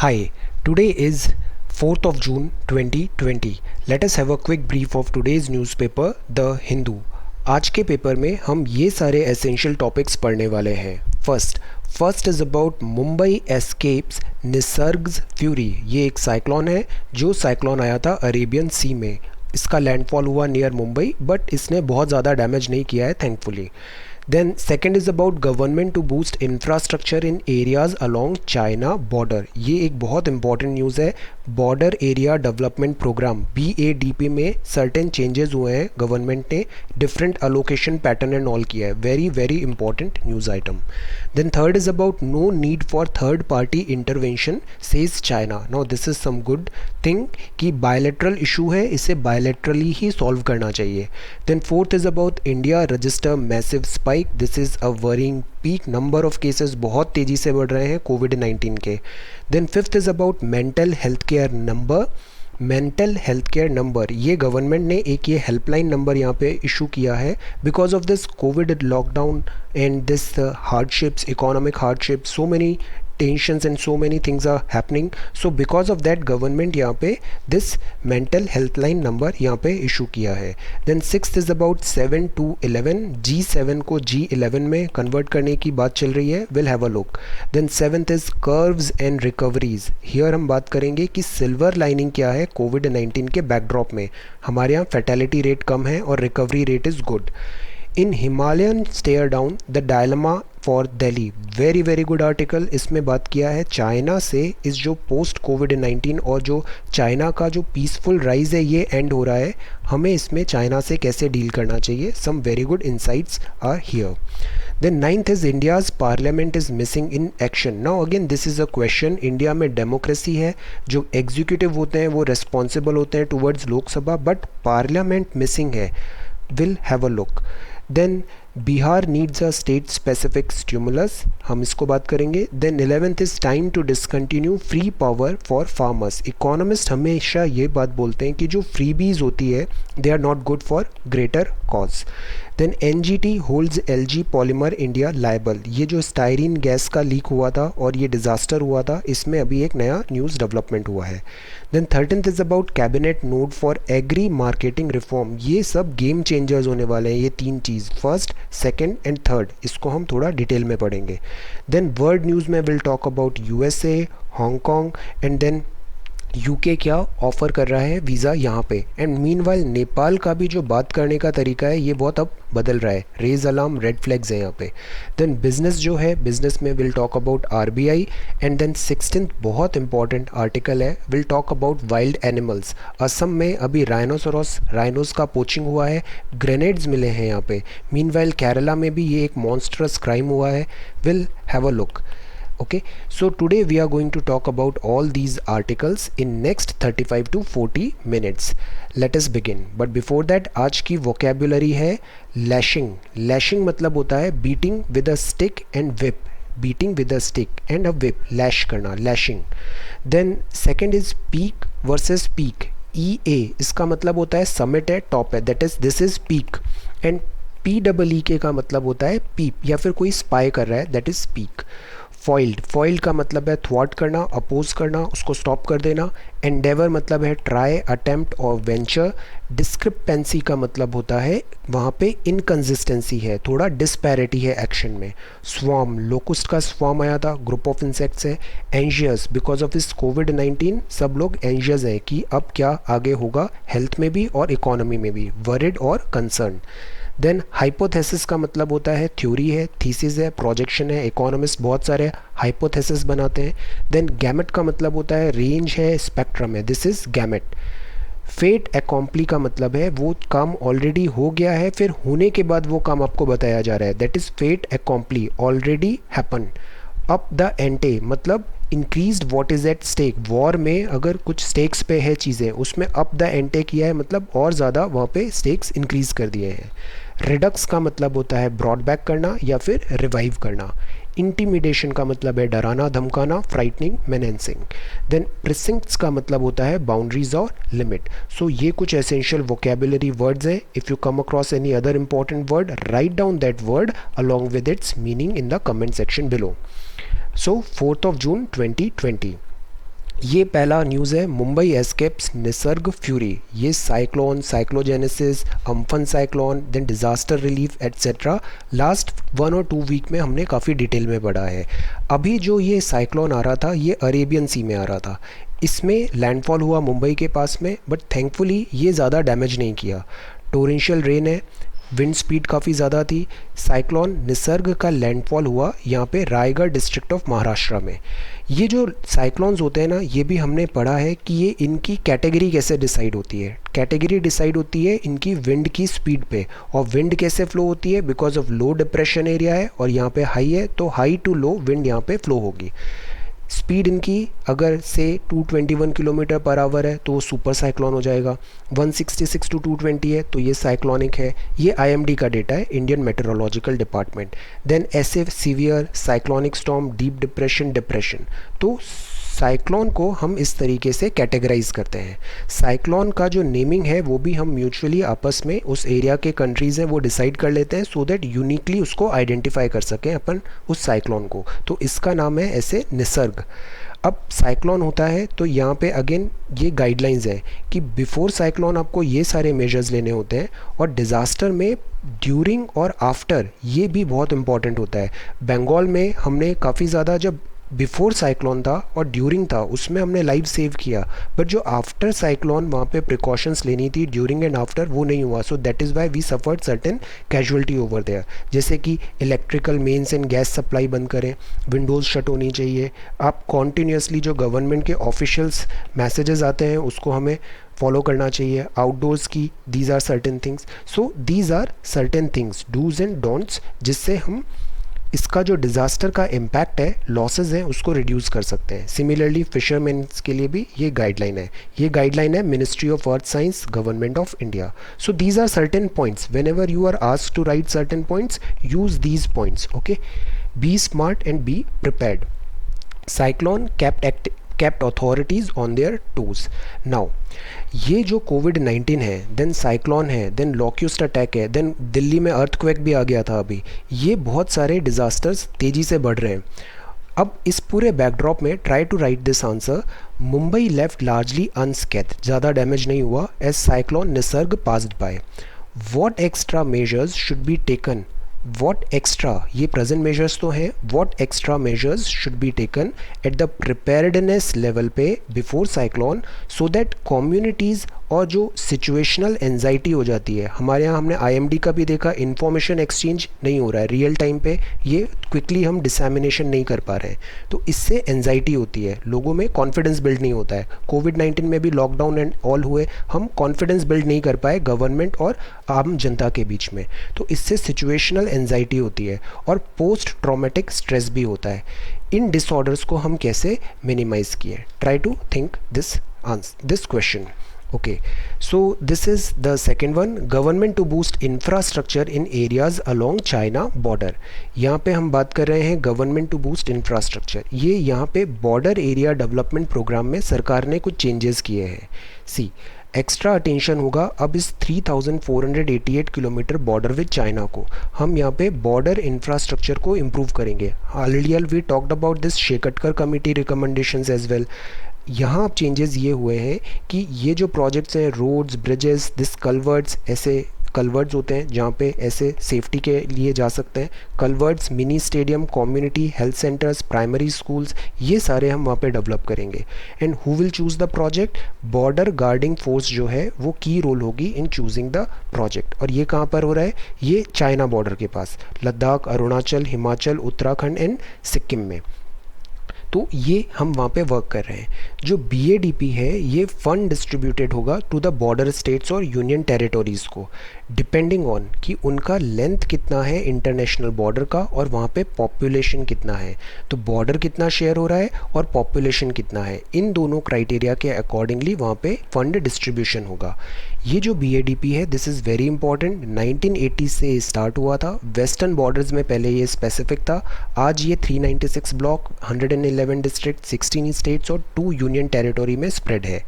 Hi, today is 4th of June 2020. Let us have a quick brief of today's newspaper, The Hindu. आज के paper में हम ये सारे एसेंशियल टॉपिक्स पढ़ने वाले हैं. First is about Mumbai escapes Nisarga's fury. ये एक साइक्लोन है जो साइक्लोन आया था अरेबियन सी में. इसका लैंडफॉल हुआ नियर मुंबई बट इसने बहुत ज़्यादा डैमेज नहीं किया है thankfully. Then second is about government to boost infrastructure in areas along China border. ये एक बहुत important news है. Border Area Development Program BADP में certain changes हुए हैं. Government ने different allocation pattern and all किया है. Very important news item. Then third is about no need for third party intervention says China. Now this is some good thing कि bilateral issue है, इसे bilaterally ही solve करना चाहिए. Then fourth is about India register massive spike. This is a worrying peak. Number of cases बहुत तेज़ी से बढ़ रहे हैं कोविड-19 के. Then fifth is about mental health care number. Mental health care number ये गवर्नमेंट ने एक ये हेल्पलाइन नंबर यहाँ पे इशू किया है because of this Covid lockdown and this hardships, economic hardship, so many tensions and so many things are happening. So because of that government यहाँ पे this mental health line number यहाँ पे issue किया है. Then sixth is about 7 to 11. G7 को G11 में convert करने की बात चल रही है. We'll have a look. Then seventh is curves and recoveries. Here हम बात करेंगे कि silver lining क्या है कोविड-19 के backdrop में. हमारे यहाँ fatality rate कम है और recovery rate is good. In Himalayan stare down the dilemma for Delhi. Very good article. इसमें बात किया है चाइना से इस जो पोस्ट कोविड-19 और जो चाइना का जो पीसफुल राइज है ये एंड हो रहा है. हमें इसमें चाइना से कैसे डील करना चाहिए. Some very good insights are here. Then ninth is India's parliament is missing in action. Now again this is a question. India में डेमोक्रेसी है, जो एग्जीक्यूटिव होते हैं वो रिस्पॉन्सिबल होते हैं towards Lok Sabha, but parliament missing है. Will have a look. Then Bihar needs a state specific stimulus. हम इसको बात करेंगे. Then 11th is time to discontinue free power for farmers. Economist हमेशा ये बात बोलते हैं कि जो फ्रीबीज होती है they are not good for greater cause. Then NGT holds LG polymer India liable. ये जो स्टायरीन गैस का लीक हुआ था और ये डिज़ास्टर हुआ था, इसमें अभी एक नया न्यूज़ डेवलपमेंट हुआ है. Then 13th is about cabinet note for agri marketing reform. ये सब गेम चेंजर्स होने वाले हैं. ये तीन चीज़, फर्स्ट, सेकेंड एंड थर्ड, इसको हम थोड़ा डिटेल में पढ़ेंगे. देन वर्ल्ड न्यूज़ में will talk about USA, Hong Kong and then UK क्या ऑफ़र कर रहा है वीज़ा यहाँ पे. एंड मीनवाइल नेपाल का भी जो बात करने का तरीका है ये बहुत अब बदल रहा है. रेज अलार्म, रेड फ्लैग्स है यहाँ पे. देन बिजनेस जो है, बिजनेस में will talk about RBI. And then 16th बहुत इंपॉर्टेंट आर्टिकल है, will talk about wild animals. Assam में अभी राइनोस का पोचिंग हुआ है, ग्रेनेड्स मिले हैं यहाँ पे. मीनवाइल केरला में भी ये एक मॉन्स्टरस क्राइम हुआ है. Will have a look. Okay, so today we are going to talk about all these articles in next 35 to 40 minutes. Let us begin. But before that, आज की vocabulary है lashing. Lashing मतलब होता है beating with a stick and whip. Beating with a stick and a whip. Lash करना, lashing. Then second is peak versus peak. EA इसका मतलब होता है summit है, top है. That is, this is peak. And PEEK का मतलब होता है peep या फिर कोई spy कर रहा है. That is peak. फॉइल्ड का मतलब है थ्वाट करना, अपोज करना, उसको स्टॉप कर देना. एंडेवर मतलब है ट्राई, अटेम्प्ट और वेंचर. डिस्क्रिपेंसी का मतलब होता है वहाँ पे इनकन्सिस्टेंसी है, थोड़ा डिस्पैरिटी है एक्शन में. स्वार्म, लोकुस्ट का स्वार्म आया था, ग्रुप ऑफ इंसेक्ट्स है. एंजियस, बिकॉज ऑफ इस कोविड-19 सब लोग एंजियस हैं कि अब क्या आगे होगा हेल्थ में भी और इकोनॉमी में भी. वरिड और कंसर्न. देन हाइपोथेसिस का मतलब होता है थ्योरी है, थीसिस है, प्रोजेक्शन है. इकोनॉमिस्ट बहुत सारे हाइपोथेसिस बनाते हैं. देन गैमेट का मतलब होता है रेंज है, स्पेक्ट्रम है. This is gamete. फेट एकॉम्प्ली का मतलब है वो काम ऑलरेडी हो गया है, फिर होने के बाद वो काम आपको बताया जा रहा है. That is fait accompli, already happen. Up the ante मतलब increased what is at stake. War में अगर कुछ स्टेक्स पे है चीज़ें, उसमें अप द एंटे किया है मतलब और ज़्यादा वहाँ पे स्टेक्स इंक्रीज़ कर दिए हैं. रिडक्स का मतलब होता है ब्रॉड बैक करना या फिर रिवाइव करना. इंटिमिडेशन का मतलब है डराना, धमकाना, फ्राइटनिंग, मेनेंसिंग. देन प्रिसिंक्ट्स का मतलब होता है बाउंड्रीज और लिमिट. सो ये कुछ एसेंशियल वोकेबुलरी वर्ड्स हैं. If you come across any other important word, right down that word along with its meaning in the comment section below. So 4th of June 2020. ये पहला news है, Mumbai escapes Nisarga fury. ये cyclone, cyclogenesis, Amphan cyclone, then disaster relief etcetera last 1 और 2 week में हमने काफ़ी detail में पढ़ा है। अभी जो ये साइक्लोन आ रहा था ये अरेबियन सी में आ रहा था, इसमें लैंडफॉल हुआ मुंबई के पास में, बट थैंकफुली ये ज़्यादा डैमेज नहीं किया। टोरेंशियल रेन है, विंड स्पीड काफ़ी ज़्यादा थी। साइक्लोन निसर्ग का लैंडफॉल हुआ यहाँ पे रायगढ़ डिस्ट्रिक्ट ऑफ महाराष्ट्र में। ये जो साइक्लोन्स होते हैं ना, ये भी हमने पढ़ा है कि ये इनकी कैटेगरी कैसे डिसाइड होती है। कैटेगरी डिसाइड होती है इनकी विंड की स्पीड पे, और विंड कैसे फ्लो होती है, because of low depression area है और यहाँ पे हाई है, तो हाई टू लो विंड यहाँ पे फ्लो होगी। स्पीड इनकी अगर से 221 किलोमीटर पर आवर है तो वो सुपर साइक्लोन हो जाएगा, 166 टू 220 है तो ये साइक्लोनिक है। ये आईएमडी का डेटा है, इंडियन मेट्रोलॉजिकल डिपार्टमेंट। देन ऐसे severe, cyclonic storm, deep depression, depression. तो साइक्लोन को हम इस तरीके से कैटेगराइज करते हैं। साइक्लोन का जो नेमिंग है वो भी हम म्यूचुअली आपस में उस एरिया के कंट्रीज़ हैं वो डिसाइड कर लेते हैं, सो दैट यूनिकली उसको आइडेंटिफाई कर सकें अपन उस साइक्लोन को। तो इसका नाम है ऐसे निसर्ग। अब साइक्लोन होता है तो यहाँ पे अगेन ये गाइडलाइंस है कि बिफोर साइक्लोन आपको ये सारे मेजर्स लेने होते हैं, और डिज़ास्टर में ड्यूरिंग और आफ्टर ये भी बहुत इंपॉर्टेंट होता है। बंगाल में हमने काफ़ी ज़्यादा, जब बिफोर साइक्लोन था और ड्यूरिंग था उसमें हमने लाइव सेव किया, बट जो आफ्टर साइक्लोन वहाँ पे प्रिकॉशंस लेनी थी ड्यूरिंग एंड आफ्टर वो नहीं हुआ। So that is why we suffered certain casualty over there. जैसे कि electrical mains and gas supply बंद करें, विंडोज़ शट होनी चाहिए। आप कॉन्टीन्यूसली जो गवर्नमेंट के ऑफिशियल्स मैसेजेस आते हैं उसको हमें फॉलो करना चाहिए। आउटडोर्स की these are certain things. So these are certain things, dos and don'ts, जिससे हम इसका जो डिज़ास्टर का इम्पैक्ट है, लॉसेस हैं, उसको रिड्यूस कर सकते हैं। सिमिलरली फिशरमैन्स के लिए भी ये गाइडलाइन है। ये गाइडलाइन है ministry of earth science, government of India. So these are certain points, whenever you are asked to write certain points, use these points, okay. Be smart and be prepared. Cyclone kept authorities on their toes. Now ये जो कोविड-19 है, then cyclone है, then लॉक्यूस्ट attack है, then Delhi में earthquake भी आ गया था अभी, ये बहुत सारे डिज़ास्टर्स तेज़ी से बढ़ रहे हैं। अब इस पूरे बैकड्रॉप में try to write this answer. Mumbai left largely unscathed, ज़्यादा डैमेज नहीं हुआ as cyclone Nisarga passed by. What extra measures should be taken, what extra, ये प्रेजेंट मेजर्स तो हैं, what extra measures should be taken at the preparedness level पे before cyclone, so that communities, और जो situational anxiety हो जाती है हमारे यहाँ, हमने आईएमडी का भी देखा, इन्फॉर्मेशन एक्सचेंज नहीं हो रहा है रियल टाइम पे, ये क्विकली हम डिसैमिनेशन नहीं कर पा रहे हैं, तो इससे एंजाइटी होती है, लोगों में कॉन्फिडेंस बिल्ड नहीं होता है। कोविड-19 में भी लॉकडाउन एंड ऑल हुए, हम कॉन्फिडेंस बिल्ड नहीं कर पाए गवर्नमेंट और आम जनता के बीच में, तो इससे सिचुएशनल एंजाइटी होती है और पोस्ट ट्रॉमेटिक स्ट्रेस भी होता है। इन डिसऑर्डर्स को हम कैसे मिनिमाइज़ किए, try to think this question. Okay, so this is the second one, government to boost infrastructure in areas along China border। यहाँ पे हम बात कर रहे हैं गवर्नमेंट टू बूस्ट इंफ्रास्ट्रक्चर। ये यहाँ पे बॉर्डर एरिया डेवलपमेंट प्रोग्राम में सरकार ने कुछ चेंजेस किए हैं। सी एक्स्ट्रा अटेंशन होगा अब इस 3488 किलोमीटर बॉर्डर विद चाइना को, हम यहाँ पे बॉर्डर इंफ्रास्ट्रक्चर को इम्प्रूव करेंगे। Already we talked about this Shekatkar committee recommendations as well. यहाँ अब चेंजेस ये हुए हैं कि ये जो प्रोजेक्ट्स हैं, रोड्स, ब्रिजेस, दिस कलवर्ट्स, ऐसे कलवर्ट्स होते हैं जहाँ पे ऐसे सेफ्टी के लिए जा सकते हैं, culverts, mini stadium, community health centres, primary schools, ये सारे हम वहाँ पे डेवलप करेंगे। And who will choose the project, border guarding force जो है वो की रोल होगी इन चूजिंग द प्रोजेक्ट। और ये कहाँ पर हो रहा है, ये चाइना बॉर्डर के पास, लद्दाख, अरुणाचल, हिमाचल, उत्तराखंड एंड सिक्किम में, तो ये हम वहाँ पे वर्क कर रहे हैं। जो BADP है ये फंड डिस्ट्रीब्यूटेड होगा टू द बॉर्डर स्टेट्स और यूनियन टेरिटोरीज़ को, डिपेंडिंग ऑन कि उनका लेंथ कितना है इंटरनेशनल बॉर्डर का और वहाँ पे पॉपुलेशन कितना है। तो बॉर्डर कितना शेयर हो रहा है और पॉपुलेशन कितना है, इन दोनों क्राइटेरिया के अकॉर्डिंगली वहाँ पे फंड डिस्ट्रीब्यूशन होगा। ये जो BADP है दिस इज़ वेरी इंपॉर्टेंट, 1980 से स्टार्ट हुआ था। वेस्टर्न बॉर्डर्स में पहले ये स्पेसिफिक था, आज ये 396 ब्लॉक, 111 डिस्ट्रिक्ट, 16 स्टेट्स और 2 यूनियन टेरिटोरी में स्प्रेड है।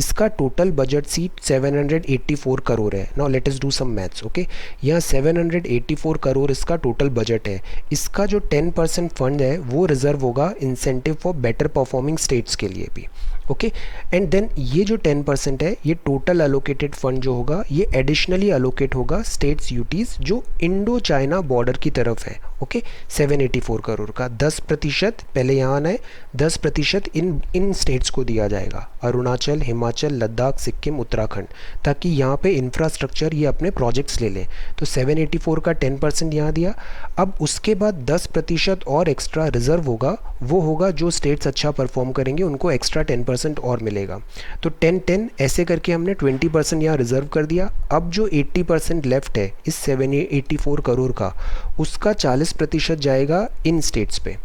इसका टोटल बजट सीट 784 करोड़ है। Now let us do some maths. Okay, यहाँ 784 करोड़ इसका टोटल बजट है। इसका जो 10% फंड है वो रिजर्व होगा incentive for better performing states के लिए भी। ओके, एंड देन ये जो 10% है ये टोटल अलोकेटेड फंड जो होगा ये एडिशनली अलोकेट होगा स्टेट्स यूटीज़ जो इंडो चाइना बॉर्डर की तरफ है। ओके, 784 करोड़ का 10% पहले यहाँ आना है, 10% इन स्टेट्स को दिया जाएगा, अरुणाचल, हिमाचल, लद्दाख, सिक्किम, उत्तराखंड, ताकि यहाँ पे इंफ्रास्ट्रक्चर ये अपने प्रोजेक्ट्स ले लें। तो 784 का 10% यहाँ दिया। अब उसके बाद 10% और एक्स्ट्रा रिजर्व होगा, वो होगा जो स्टेट्स अच्छा परफॉर्म करेंगे उनको एक्स्ट्रा 10% और मिलेगा। तो 10-10 ऐसे करके हमने 20% यहाँ रिजर्व कर दिया। अब जो 80% लेफ्ट है इस 784 करोड़ का, उसका 40% जाएगा इन स्टेट्स पे,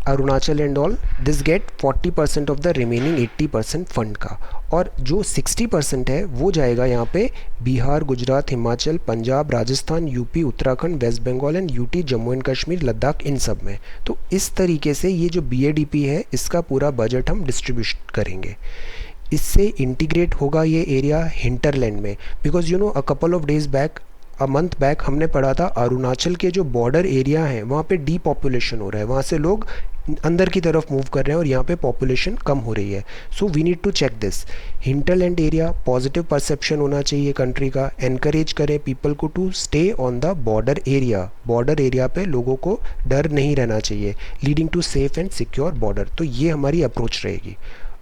Arunachal and all. This get 40% of the remaining 80% fund का। और जो 60% है वो जाएगा यहाँ पे Bihar, Gujarat, Himachal, Punjab, Rajasthan, UP, Uttarakhand, West Bengal and UT, Jammu and Kashmir, Ladakh, इन सब में। तो इस तरीके से ये जो BADP है इसका पूरा बजट हम डिस्ट्रीब्यूट करेंगे। इससे इंटीग्रेट होगा ये एरिया हिंटरलैंड में, because you know a couple of days back, a month back हमने पढ़ा था अरुणाचल के जो बॉर्डर एरिया हैं वहाँ पे डीपॉपुलेशन हो रहा है, वहाँ से लोग अंदर की तरफ मूव कर रहे हैं और यहाँ पे पॉपुलेशन कम हो रही है। So we need to check this hinterland area. Positive perception होना चाहिए कंट्री का, एनकरेज करें पीपल को to stay on the border area. Border area पे लोगों को डर नहीं रहना चाहिए, leading to safe and secure border. तो ये हमारी अप्रोच रहेगी।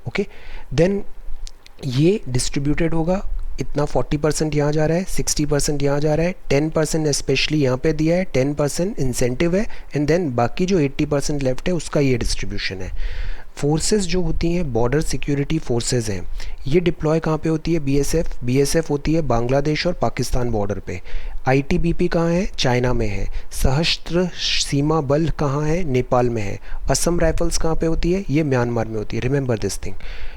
ओके, देन ये डिस्ट्रीब्यूटेड होगा, इतना 40% यहाँ जा रहा है, 60% यहाँ जा रहा है, 10% स्पेशली यहाँ पे दिया है, 10% इंसेंटिव है, एंड देन बाकी जो 80% लेफ्ट है उसका ये डिस्ट्रीब्यूशन है। फोर्सेस जो होती हैं बॉर्डर सिक्योरिटी फोर्सेस हैं, ये डिप्लॉय कहाँ पे होती है? बीएसएफ होती है बांग्लादेश और पाकिस्तान बॉर्डर पे। आईटीबीपी कहाँ है? चाइना में है। सशस्त्र सीमा बल कहाँ है? नेपाल में है। असम राइफल्स कहाँ पे होती है? ये म्यांमार में होती है। Remember this thing.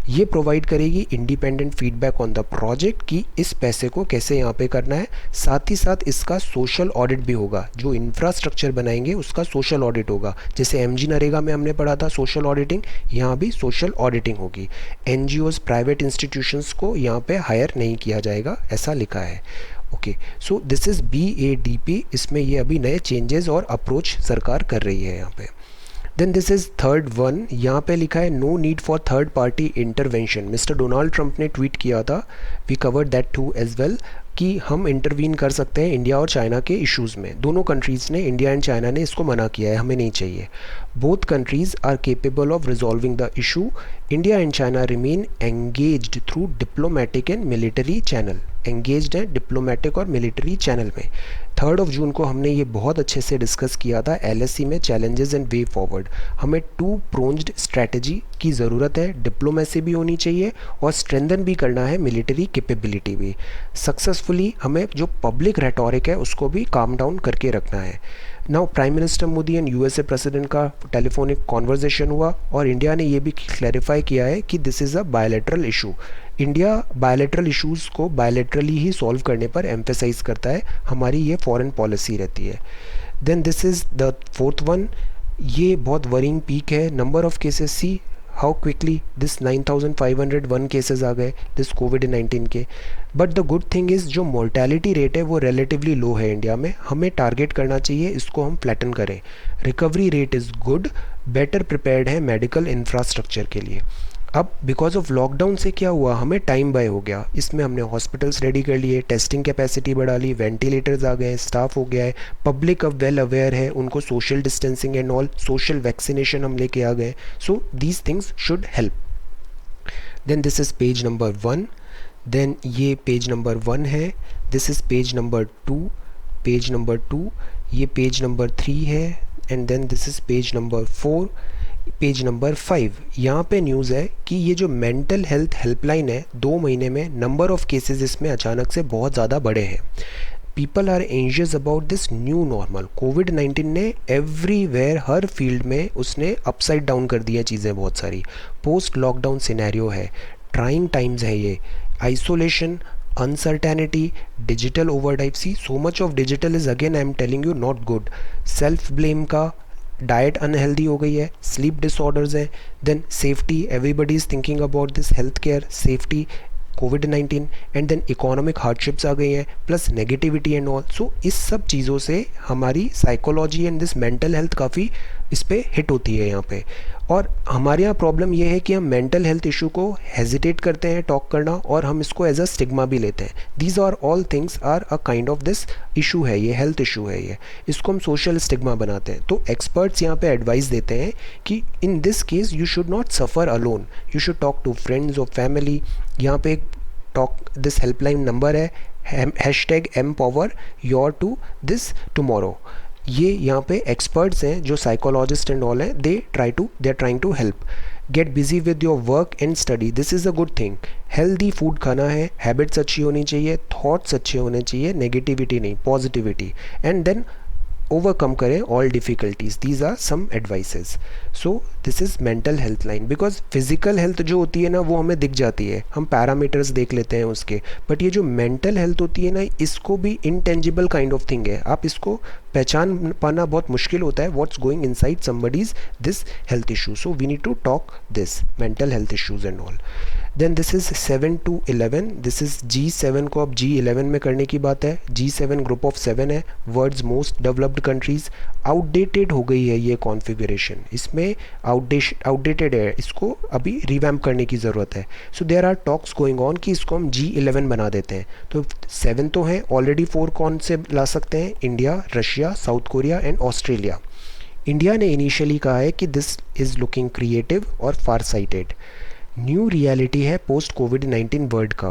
ये प्रोवाइड करेगी independent feedback on the project कि इस पैसे को कैसे यहाँ पे करना है। साथ ही साथ इसका सोशल ऑडिट भी होगा, जो इंफ्रास्ट्रक्चर बनाएंगे उसका सोशल ऑडिट होगा। जैसे MG नरेगा में हमने पढ़ा था सोशल ऑडिटिंग, यहाँ भी सोशल ऑडिटिंग होगी। NGOs, प्राइवेट इंस्टीट्यूशंस को यहाँ पे हायर नहीं किया जाएगा, ऐसा लिखा है। Okay, so this is BADP। इसमें ये अभी नए चेंजेस और अप्रोच सरकार कर रही है यहाँ पे। Then this is third one, यहाँ पे लिखा है no need for third party intervention. Mister Donald Trump ने ट्वीट किया था, we covered that too as well, कि हम इंटरवीन कर सकते हैं इंडिया और चाइना के इश्यूज़ में। दोनों कंट्रीज़ ने, इंडिया एंड चाइना ने, इसको मना किया है, हमें नहीं चाहिए। Both countries are capable of resolving the issue. India and China remain engaged through diplomatic and military channel. Engaged है डिप्लोमेटिक और मिलिट्री चैनल में। 3 जून को हमने ये बहुत अच्छे से डिस्कस किया था LSE में, चैलेंजेस एंड वे फॉरवर्ड। हमें 2 प्रोन्ज्ड स्ट्रैटेजी की ज़रूरत है, डिप्लोमेसी भी होनी चाहिए और स्ट्रेंथन भी करना है मिलिट्री कैपेबिलिटी भी। सक्सेसफुली हमें जो पब्लिक रेटोरिक है उसको भी काम डाउन करके रखना है। Now prime minister Modi and USA president का टेलीफोनिक कॉन्वर्जेशन हुआ और इंडिया ने ये भी क्लैरिफाई किया है कि this is a bilateral issue. India bilateral issues को बायलैटरली ही सॉल्व करने पर एम्फेसाइज करता है, हमारी ये फॉरेन पॉलिसी रहती है। Then this is the fourth one, ये बहुत वरिंग पीक है। Number of cases, see how quickly this 9501 cases आ गए दिस कोविड-19 के। But the good thing is जो मोर्टेलिटी रेट है वो रिलेटिवली लो है इंडिया में। हमें टारगेट करना चाहिए इसको हम फ्लैटन करें। Recovery rate is good, better prepared है मेडिकल इंफ्रास्ट्रक्चर के लिए। अब बिकॉज ऑफ लॉकडाउन से क्या हुआ, हमें टाइम बाय हो गया। इसमें हमने हॉस्पिटल्स रेडी कर लिए, टेस्टिंग कैपेसिटी बढ़ा ली, वेंटिलेटर्स आ गए, स्टाफ हो गया है, पब्लिक अब वेल अवेयर है, उनको social distancing and all, social vaccination हम लेके आ गए। So these things should help. Then this is page number 1। देन ये पेज नंबर 1 है। This is page number 2, page number 2, ये पेज नंबर 3 है। And then this is page number 4, page number 5। यहाँ पे न्यूज़ है कि ये जो मेंटल हेल्थ हेल्पलाइन है, 2 महीने में नंबर ऑफ केसेस इसमें अचानक से बहुत ज़्यादा बढ़े हैं। People are anxious about this new normal. कोविड-19 ने एवरीवेयर, हर फील्ड में उसने अपसाइड डाउन कर दिया चीज़ें बहुत सारी। पोस्ट लॉकडाउन सिनेरियो है, ट्राइंग टाइम्स है ये, isolation, uncertainty, digital overdrive. See so much of digital is again I am telling you not good. Self blame का डाइट अनहेल्दी हो गई है, स्लीप डिसऑर्डर्स हैं, then safety, everybody is thinking about this health care safety, कोविड-19 and then economic hardships आ गई हैं, plus negativity and all. So इस सब चीज़ों से हमारी psychology and this mental health काफ़ी इस पे हिट होती है यहाँ पे। और हमारे यहाँ प्रॉब्लम ये है कि हम मेंटल हेल्थ इशू को हेजिटेट करते हैं टॉक करना, और हम इसको एज अ स्टिग्मा भी लेते हैं। These are all things are a kind of this issue है, ये हेल्थ इशू है, ये इसको हम सोशल स्टिग्मा बनाते हैं। तो एक्सपर्ट्स यहाँ पे एडवाइस देते हैं कि in this case you should not suffer alone, you should talk to friends और फैमिली। यहाँ पे टॉक दिस हेल्पलाइन नंबर है #empower your to this tomorrow। ये यहाँ पे एक्सपर्ट्स हैं जो साइकोलॉजिस्ट एंड ऑल हैं, they are trying to help. Get busy with your work and study, this is a good thing. Healthy food खाना है, habits अच्छी होनी चाहिए, थॉट्स अच्छे होने चाहिए, नेगेटिविटी नहीं, पॉजिटिविटी, एंड देन ओवरकम करें all difficulties. These are some advices. So this is mental health line. Because physical health जो होती है ना वो हमें दिख जाती है, हम पैरामीटर्स देख लेते हैं उसके, बट ये जो मेंटल हेल्थ होती है ना, इसको भी इनटेंजिबल काइंड ऑफ थिंग है, आप इसको पहचान पाना बहुत मुश्किल होता है, what's going inside somebody's this health issue. So we need to talk this mental health issues and all. Then this is 7 to 11, this is G7 को अब G11 में करने की बात है। G7 ग्रुप ऑफ 7 है, world's most developed countries. Outdated हो गई है ये कॉन्फ़िगरेशन, इसमें आउटडेटेड है, इसको अभी रिवैम्प करने की ज़रूरत है। So there are talks going on कि इसको हम G11 बना देते हैं। तो 7 तो हैं ऑलरेडी, 4 कौन से ला सकते हैं? India, Russia, South Korea and Australia. India ने इनिशियली कहा है कि दिस इज़ लुकिंग क्रिएटिव और फार साइटेड। न्यू रियलिटी है पोस्ट कोविड-19 वर्ल्ड का,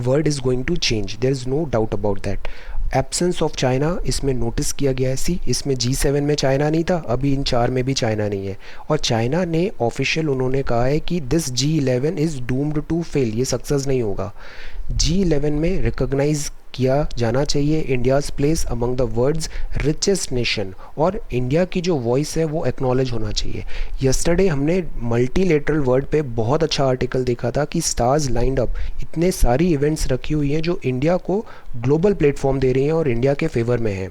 world is going to change, there is no doubt about that. Absence of China इसमें notice किया गया है। सी, इसमें G7 में चाइना नहीं था, अभी इन 4 में भी चाइना नहीं है। और चाइना ने ऑफिशियल उन्होंने कहा है कि this G11 is doomed to fail, ये सक्सेस नहीं होगा। G11 में रिकॉग्नाइज किया जाना चाहिए India's place among the world's richest nation, और इंडिया की जो वॉइस है वो एक्नॉलेज होना चाहिए। यस्टरडे हमने मल्टीलेटरल वर्ल्ड पे बहुत अच्छा आर्टिकल देखा था कि स्टार्स लाइंड अप, इतने सारी इवेंट्स रखी हुई हैं जो इंडिया को ग्लोबल प्लेटफॉर्म दे रही हैं और इंडिया के फेवर में है।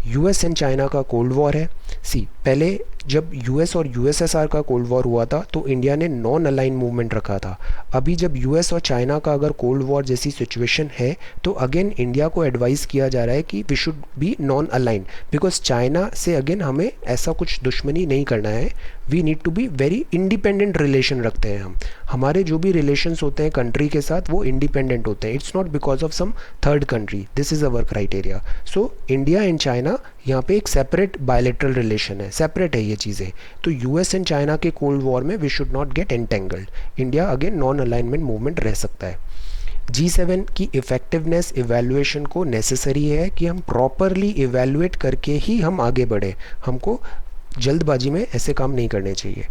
यूएस एंड चाइना का कोल्ड वॉर है। सी, पहले जब यूएस और यूएसएसआर का कोल्ड वॉर हुआ था तो इंडिया ने नॉन अलाइन मूवमेंट रखा था। अभी जब यूएस और चाइना का अगर कोल्ड वॉर जैसी सिचुएशन है तो अगेन इंडिया को एडवाइस किया जा रहा है कि we should be non align, because China से अगेन हमें ऐसा कुछ दुश्मनी नहीं करना है। We need to be very independent relation रखते हैं हम, हमारे जो भी रिलेशंस होते हैं कंट्री के साथ वो इंडिपेंडेंट होते हैं। It's not because of some third country, this is our criteria. So India and China यहाँ पे एक सेपरेट बायलेटरल रिलेशन है, सेपरेट है ये चीज़ें। तो यूएस एंड चाइना के कोल्ड वॉर में we should not get entangled. India again non alignment movement रह सकता है। G7 की इफ़ेक्टिवनेस इवैल्यूएशन को नेसेसरी है कि हम प्रॉपरली इवैल्यूएट करके ही हम आगे बढ़े, हमको जल्दबाजी में ऐसे काम नहीं करने चाहिए।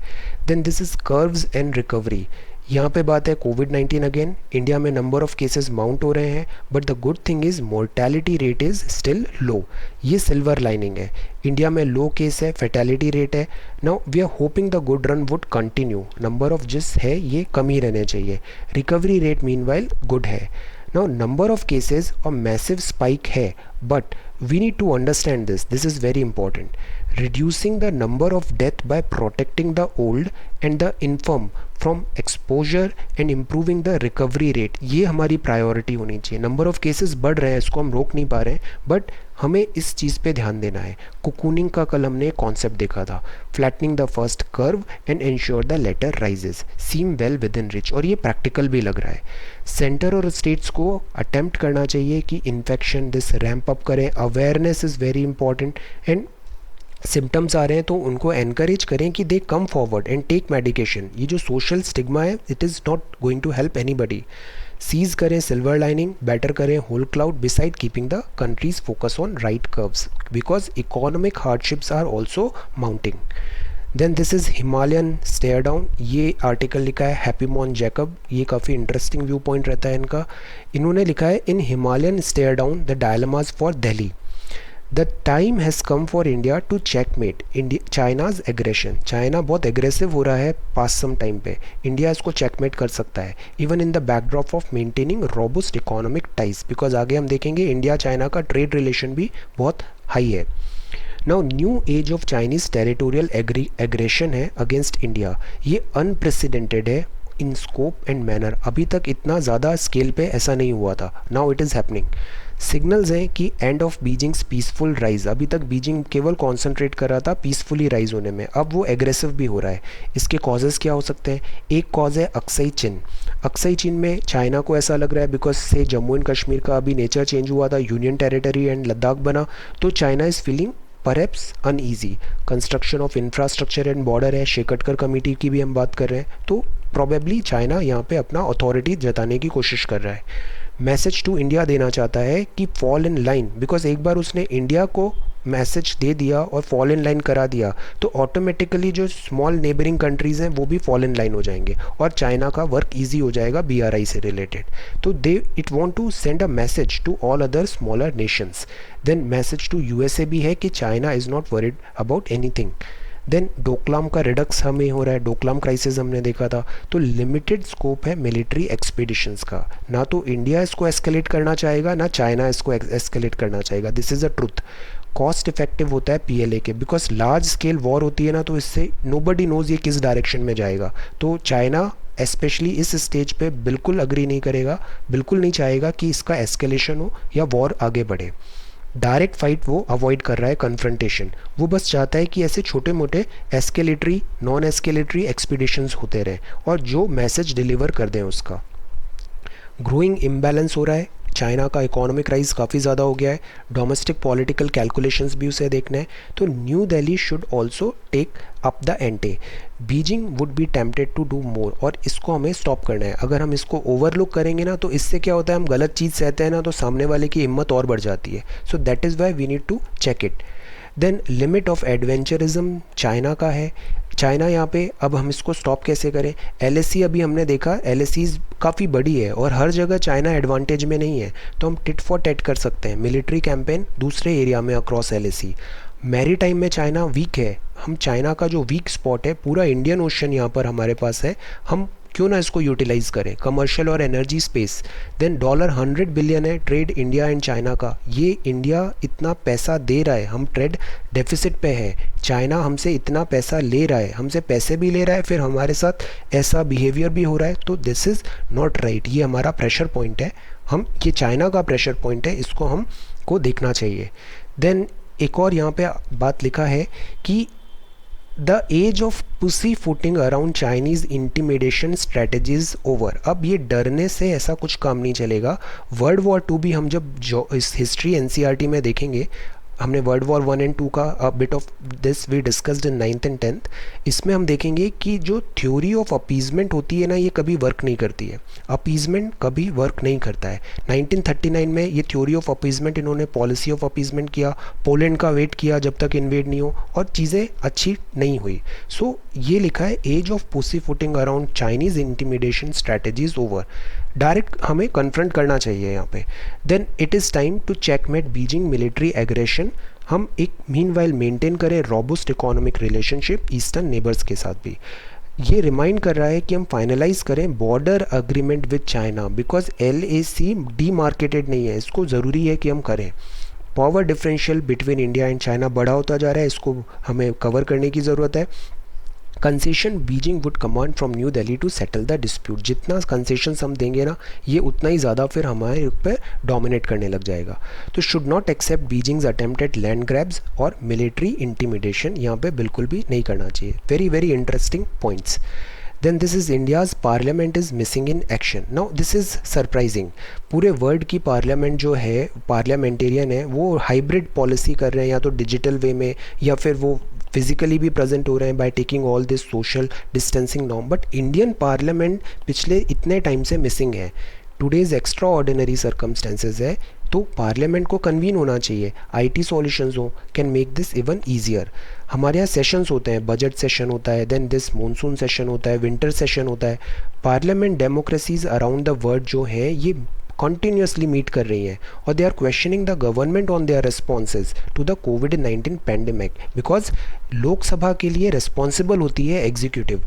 Then this is curves and recovery. यहाँ पे बात है कोविड-19 अगेन, इंडिया में नंबर ऑफ केसेस माउंट हो रहे हैं, but the good thing is mortality rate is still low, ये सिल्वर लाइनिंग है। इंडिया में लो केस है, फैटेलिटी रेट है। Now we are hoping the good run would continue, number of जिस है ये कम ही रहने चाहिए। रिकवरी रेट मीनवाइल गुड है। नाउ नंबर ऑफ केसेस और मैसिव स्पाइक है, but we need to understand this is very important. Reducing the number of death by protecting the old and the infirm from exposure and improving the recovery rate, ये हमारी priority होनी चाहिए। Number of cases बढ़ रहे हैं, इसको हम रोक नहीं पा रहे हैं, बट हमें इस चीज़ पे ध्यान देना है। कुकूनिंग का कल हमने कॉन्सेप्ट देखा था, flattening the first curve and ensure the latter rises seem well within reach, और ये प्रैक्टिकल भी लग रहा है। सेंटर और स्टेट्स को अटेम्प्ट करना चाहिए कि इन्फेक्शन दिस रैंप अप करें, awareness is very important, and symptoms आ रहे हैं तो उनको एनकरेज करें कि they come forward and take medication. ये जो सोशल स्टिग्मा है it is not going to help anybody. Seize करें सिल्वर लाइनिंग, बेटर करें whole cloud, beside keeping the country's focus on right curves, because economic hardships are also mounting. Then this is Himalayan stare down, ये article लिखा है हैप्पीमॉन Jacob, ये काफ़ी interesting view point रहता है इनका। इन्होंने लिखा है in Himalayan stare down the dilemmas for Delhi, the time has come for India to checkmate China's aggression. China बहुत एग्रेसिव हो रहा है पास सम टाइम पे, इंडिया इसको चेकमेट कर सकता है, even in the backdrop of maintaining robust economic ties, because आगे हम देखेंगे इंडिया चाइना का ट्रेड रिलेशन भी बहुत हाई है। Now new age of Chinese territorial aggression है अगेंस्ट इंडिया, ये अनप्रेसिडेंटेड है इन स्कोप एंड मैनर। अभी तक इतना ज़्यादा स्केल पे ऐसा नहीं हुआ था, now it is happening. Signals हैं कि end of Beijing's peaceful rise, अभी तक बीजिंग केवल कॉन्सेंट्रेट कर रहा था पीसफुली राइज होने में, अब वो एग्रेसिव भी हो रहा है। इसके कॉजेज़ क्या हो सकते हैं? एक कॉज है अक्साई चिन। अक्साई चिन में चाइना को ऐसा लग रहा है बिकॉज से जम्मू एंड कश्मीर का अभी नेचर चेंज हुआ था, यूनियन टेरिटरी एंड लद्दाख बना, तो China is feeling perhaps uneasy. Construction of infrastructure and border है, शेकटकर कमेटी की भी हम बात कर रहे हैं, तो प्रॉबेबली चाइना यहाँ पे अपना अथॉरिटी जताने की कोशिश कर रहा है। मैसेज टू इंडिया देना चाहता है कि फॉल इन लाइन, बिकॉज एक बार उसने इंडिया को मैसेज दे दिया और फॉल इन लाइन करा दिया तो ऑटोमेटिकली जो स्मॉल नेबरिंग कंट्रीज़ हैं वो भी फॉल इन लाइन हो जाएंगे और चाइना का वर्क इजी हो जाएगा BRI से रिलेटेड। तो they it want to send a message to all other smaller nations. Then message to USA भी है कि China is not worried about anything. Then Doklam का रिडक्स हमें हो रहा है, डोकलाम क्राइसिस हमने देखा था। तो लिमिटेड स्कोप है मिलिट्री एक्सपीडिशंस का, ना तो इंडिया इसको एस्केलेट करना चाहेगा ना चाइना इसको एस्केलेट करना चाहेगा, this is a truth. Cost effective होता है PLA के, बिकॉज लार्ज स्केल वॉर होती है ना, तो इससे नोबडी नोज ये किस डायरेक्शन में जाएगा। तो चाइना स्पेशली इस स्टेज पे बिल्कुल अग्री नहीं करेगा, बिल्कुल नहीं चाहेगा कि इसका एस्केलेशन हो या वॉर आगे बढ़े। डायरेक्ट फाइट वो अवॉइड कर रहा है, कन्फ्रंटेशन, वो बस चाहता है कि ऐसे छोटे मोटे एस्केलेटरी नॉन एस्केलेटरी एक्सपीडिशंस होते रहें और जो मैसेज डिलीवर कर दें उसका। ग्रोइंग इम्बैलेंस हो रहा है, चाइना का इकोनॉमिक राइज काफ़ी ज़्यादा हो गया है, डोमेस्टिक पॉलिटिकल कैलकुलेशंस भी उसे देखना है, तो new Delhi should also take up the ante. Beijing would be tempted to do more, और इसको हमें स्टॉप करना है। अगर हम इसको ओवरलुक करेंगे ना तो इससे क्या होता है, हम गलत चीज़ सहते हैं ना तो सामने वाले की हिम्मत और बढ़ जाती है। So that is why we need to check it. Then limit of adventurism China का है, चाइना यहाँ पे अब हम इसको स्टॉप कैसे करें। LAC अभी हमने देखा, LACs काफ़ी बड़ी है और हर जगह चाइना एडवांटेज में नहीं है, तो हम टिट फॉर टेट कर सकते हैं, मिलिट्री कैंपेन दूसरे एरिया में अक्रॉस LAC। मैरी टाइम में चाइना वीक है, हम चाइना का जो वीक स्पॉट है पूरा इंडियन ओशन यहाँ पर हमारे पास है, हम क्यों ना इसको यूटिलाइज़ करें, कमर्शियल और एनर्जी स्पेस। देन $100 बिलियन है ट्रेड इंडिया एंड चाइना का, ये इंडिया इतना पैसा दे रहा है, हम ट्रेड डेफिसिट पे है, चाइना हमसे इतना पैसा ले रहा है, हमसे पैसे भी ले रहा है, फिर हमारे साथ ऐसा बिहेवियर भी हो रहा है, तो दिस इज़ नॉट राइट। ये हमारा प्रेशर पॉइंट है, हम ये चाइना का प्रेशर पॉइंट है, इसको हम को देखना चाहिए। देन एक और यहाँ पे बात लिखा है कि the age of pussyfooting around Chinese intimidation strategies over. अब ये डरने से ऐसा कुछ काम नहीं चलेगा। वर्ल्ड वॉर 2 भी हम जब जो इस हिस्ट्री NCERT में देखेंगे, हमने वर्ल्ड वॉर 1 एंड 2 का bit of this we discussed in 9th and 10th, इसमें हम देखेंगे कि जो थ्योरी ऑफ अपीजमेंट होती है ना, ये कभी वर्क नहीं करती है, अपीजमेंट कभी वर्क नहीं करता है। 1939 में ये थ्योरी ऑफ अपीजमेंट, इन्होंने पॉलिसी ऑफ अपीजमेंट किया, पोलैंड का वेट किया जब तक इन्वेड नहीं हो और चीज़ें अच्छी नहीं हुई। सो ये लिखा है age of pussyfooting around Chinese intimidation strategies over, direct हमें कन्फ्रंट करना चाहिए यहाँ पे। Then it is time to checkmate Beijing military aggression, हम एक मीनवाइल मेंटेन करें robust economic relationship eastern neighbours के साथ भी। ये रिमाइंड कर रहा है कि हम फाइनलाइज करें border agreement with China, because LAC demarcated नहीं है, इसको ज़रूरी है कि हम करें। Power differential between India and China बड़ा होता जा रहा है, इसको हमें कवर करने की ज़रूरत है। Concession Beijing would command from New Delhi to settle the dispute, जितना कंसेशन हम देंगे ना ये उतना ही ज़्यादा फिर हमारे ऊपर डोमिनेट करने लग जाएगा। तो should not accept Beijing's attempt at land grabs और मिलिट्री इंटिमिडेशन, यहाँ पे बिल्कुल भी नहीं करना चाहिए। Very very interesting points. Then this is India's parliament is missing in action. Now this is surprising, पूरे वर्ल्ड की पार्लियामेंट जो है, पार्लियामेंटेरियन है, वो हाइब्रिड पॉलिसी कर रहे हैं, या तो डिजिटल वे में या फिर वो फिजिकली भी प्रेजेंट हो रहे हैं by taking all this social distancing norm. But Indian parliament पिछले इतने टाइम से मिसिंग है, टुडेज़ एक्स्ट्रा ऑर्डिनरी सर्कमस्टेंसेज है, तो पार्लियामेंट को कन्वीन होना चाहिए, IT सॉल्यूशंस हो, can make this even easier. हमारे यहाँ सेशंस होते हैं, बजट सेशन होता है, देन दिस मॉनसून सेशन होता है, विंटर सेशन होता है। Parliament democracies around the world जो है ये continuously मीट कर रही हैं और they are questioning the government on their responses to the COVID-19 pandemic, because Lok Sabha के लिए रिस्पॉन्सिबल होती है एग्जीक्यूटिव।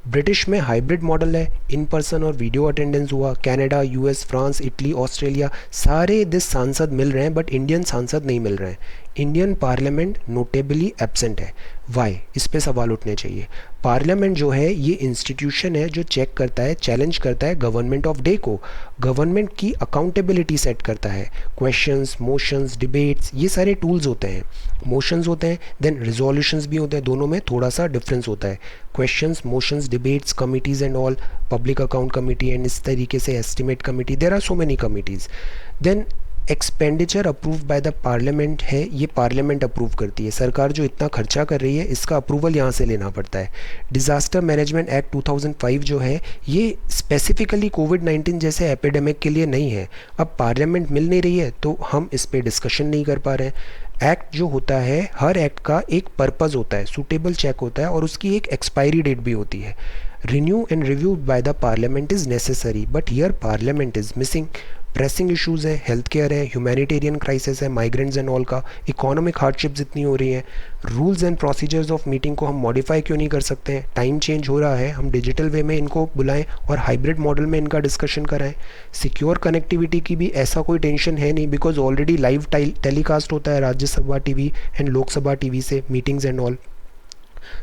ब्रिटिश में हाइब्रिड मॉडल है, इन पर्सन और वीडियो अटेंडेंस हुआ, Canada, US, France, Italy, Australia, सारे दिस सांसद मिल रहे हैं बट इंडियन सांसद नहीं मिल रहे हैं। इंडियन पार्लियामेंट नोटेबली एब्सेंट है। वाई? इस पे सवाल उठने चाहिए। पार्लियामेंट जो है ये इंस्टीट्यूशन है जो चेक करता है, चैलेंज करता है गवर्नमेंट ऑफ डे को, गवर्नमेंट की अकाउंटेबिलिटी सेट करता है। क्वेश्चंस, मोशंस, डिबेट्स, ये सारे टूल्स होते हैं। मोशंस होते हैं, देन रिजोल्यूशंस भी होते हैं, दोनों में थोड़ा सा डिफरेंस होता है। Questions, motions, debates, committees and all, public account committee and इस तरीके से estimate committee, there are so many committees. Then expenditure approve by the parliament है, ये पार्लियामेंट अप्रूव करती है। सरकार जो इतना खर्चा कर रही है इसका अप्रूवल यहाँ से लेना पड़ता है। डिज़ास्टर मैनेजमेंट एक्ट 2005 जो है ये स्पेसिफिकली कोविड-19 जैसे एपिडेमिक के लिए नहीं है। अब पार्लियामेंट मिल नहीं रही है तो हम इस पर डिस्कशन नहीं कर पा रहे हैं। एक्ट जो होता है, हर एक्ट का एक पर्पज़ होता है, सूटेबल चेक होता है और उसकी एक एक्सपायरी डेट भी होती है। Renew and review bye the parliament is necessary, but here parliament is missing. Pressing issues हैं, हेल्थ केयर है, ह्यूमैनिटेरियन क्राइसिस है, माइग्रेंट्स एंड ऑल का, इकोनॉमिक हार्डशिप्स इतनी हो रही हैं। Rules and procedures of meeting को हम मॉडिफाई क्यों नहीं कर सकते हैं? टाइम चेंज हो रहा है, हम डिजिटल वे में इनको बुलाएं और हाइब्रिड मॉडल में इनका डिस्कशन कराएं। सिक्योर कनेक्टिविटी की भी ऐसा कोई टेंशन है नहीं, बिकॉज ऑलरेडी लाइव टेलीकास्ट होता है Rajya Sabha TV and Lok Sabha TV से meetings and all.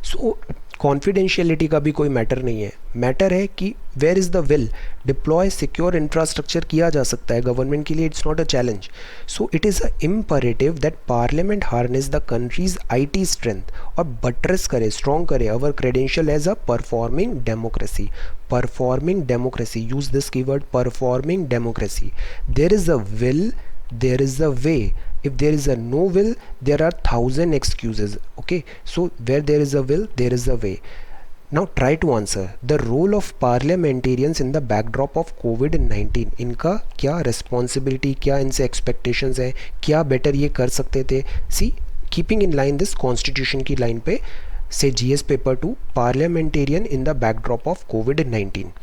So confidentiality का भी कोई मैटर नहीं है। मैटर है कि where is the will, deploy secure infrastructure किया जा सकता है गवर्नमेंट के लिए, it's not a challenge. So it is a imperative that parliament harness the country's IT strength और बट्रेस करे, स्ट्रॉन्ग करे our credential as a performing democracy. Performing democracy, use this keyword, performing democracy. There is a will, there is a way. If there is a no will, there are 1,000 excuses. Okay, so where there is a will, there is a way. Now try to answer the role of parliamentarians in the backdrop of COVID-19. इनका क्या responsibility, क्या इनसे expectations है, क्या better ये कर सकते थे? See, keeping in line this constitution की line पे say GS paper 2 parliamentarian in the backdrop of COVID-19.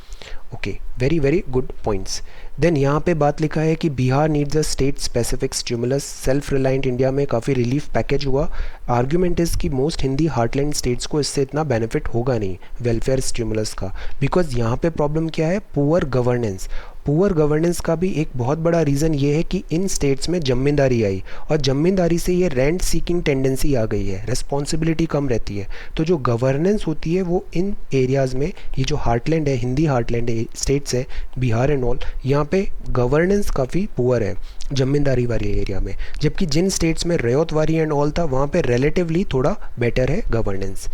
Okay, very very good points. Then यहाँ पे बात लिखा है कि Bihar needs a state specific stimulus, self reliant India में काफ़ी रिलीफ पैकेज हुआ। आर्ग्यूमेंट इज़ कि मोस्ट हिंदी हार्टलैंड स्टेट्स को इससे इतना बेनिफिट होगा नहीं वेलफेयर स्टिमुलस का, बिकॉज यहाँ पे प्रॉब्लम क्या है? Poor governance. पुअर गवर्नेंस का भी एक बहुत बड़ा रीज़न ये है कि इन स्टेट्स में जमींदारी आई और जमींदारी से ये रेंट सीकिंग टेंडेंसी आ गई है, रिस्पॉन्सिबिलिटी कम रहती है। तो जो गवर्नेंस होती है वो इन एरियाज़ में, ये जो हार्टलैंड है, हिंदी हार्टलैंड स्टेट्स है, बिहार एंड ऑल, यहाँ पे गवर्नेंस काफ़ी पुअर है जमींदारी वाले एरिया में, जबकि जिन स्टेट्स में रेयतवारी एंड ऑल था वहाँ पे रिलेटिवली थोड़ा बेटर है governance.